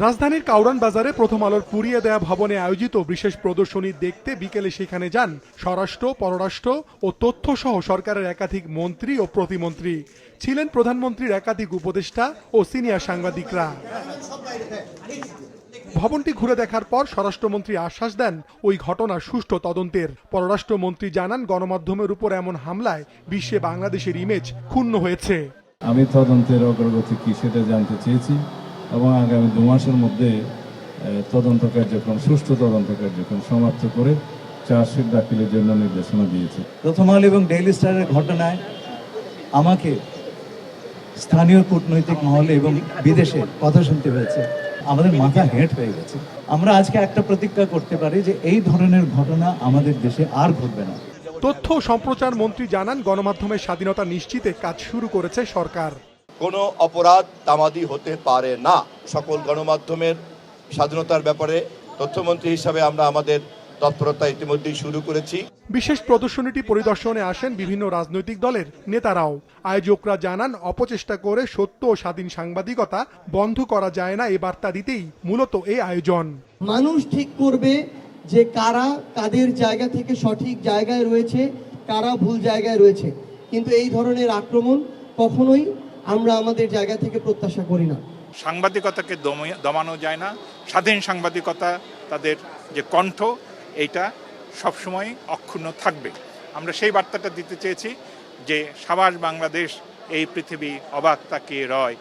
রাজধানীর কাউরান বাজারে প্রথম আলোর পুড়িয়ে দেয়া ভবনে আয়োজিত বিশেষ প্রদর্শনী দেখতে বিকেলে সেখানে যান স্বরাষ্ট্র, পররাষ্ট্র ও তথ্য সহ সরকারের একাধিক মন্ত্রী ও প্রতিমন্ত্রী। ছিলেন প্রধানমন্ত্রীর একাধিক উপদেষ্টা ও সিনিয়র সাংবাদিকরা। ভবনটি ঘুরে দেখার পর স্বরাষ্ট্রমন্ত্রী আশ্বাস দেন ওই ঘটনার সুষ্ঠু তদন্তের। পররাষ্ট্রমন্ত্রী জানান, গণমাধ্যমের উপর এমন হামলায় বিশ্বে বাংলাদেশের ইমেজ ক্ষুণ্ণ হয়েছে। আমি তদন্তের অগ্রগতি কি সেটা জানতে চেয়েছি এবং আগামী 2 মাসের মধ্যে তদন্ত কার্যক্রম, সুষ্ঠু তদন্ত কার্যক্রম সমাপ্ত করে চার্জশিট দাখিলের জন্য নির্দেশনা দিয়েছে। প্রথম আলো এবং ডেইলি স্টারের ঘটনায় আমাকে স্থানীয় কূটনৈতিক মহলে এবং বিদেশে কথা শুনতে হয়েছে। আমাদের মাথা হেঁট হয়ে গেছে। আমরা আজকে একটা প্রতিজ্ঞা করতে পারি যে এই ধরনের ঘটনা আমাদের দেশে আর ঘটবে না। তথ্য ও সম্প্রচার মন্ত্রী জানান, গণমাধ্যমের স্বাধীনতা নিশ্চিতে কাজ শুরু করেছে সরকার। কোনো অপরাধ তামাদি হতে পারে না। সকল গণমাধ্যমের স্বাধীনতার ব্যাপারে তথ্যমন্ত্রী হিসাবে আমরা আমাদের তৎপরতা ইতিমধ্যেই শুরু করেছি। বিশেষ প্রদর্শনীটি পরিদর্শনে আসেন বিভিন্ন রাজনৈতিক দলের নেতারাও। আয়োজকরা জানান, অপচেষ্টা করে সত্য ও স্বাধীন সাংবাদিকতা বন্ধ করা যায় না, এই বার্তা দিতেই মূলত এই আয়োজন। মানুষ ঠিক করবে যে কারা কাদের জায়গা থেকে সঠিক জায়গায় রয়েছে, কারা ভুল জায়গায় রয়েছে। কিন্তু এই ধরনের আক্রমণ কখনোই আমরা আমাদের জায়গা থেকে প্রত্যাশা করি না। সাংবাদিকতাকে দমানো যায় না। স্বাধীন সাংবাদিকতা, তাদের যে কণ্ঠ, এইটা সবসময় অক্ষুণ্ণ থাকবে। আমরা সেই বার্তাটা দিতে চেয়েছি যে সাবাস বাংলাদেশ, এই পৃথিবী অবাক তাকিয়ে রয়,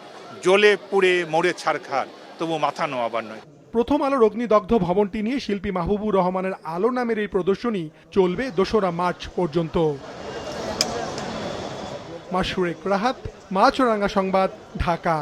জ্বলে পুড়ে মরে ছারখার, তবু মাথা নোয়াবার নয়। প্রথম আলোর অগ্নিদগ্ধ ভবনটি নিয়ে শিল্পী মাহবুবুর রহমানের আলো নামের এই প্রদর্শনী চলবে 2রা মার্চ পর্যন্ত। মাশরুক রাহাত, মাছরাঙা সংবাদ, ঢাকা।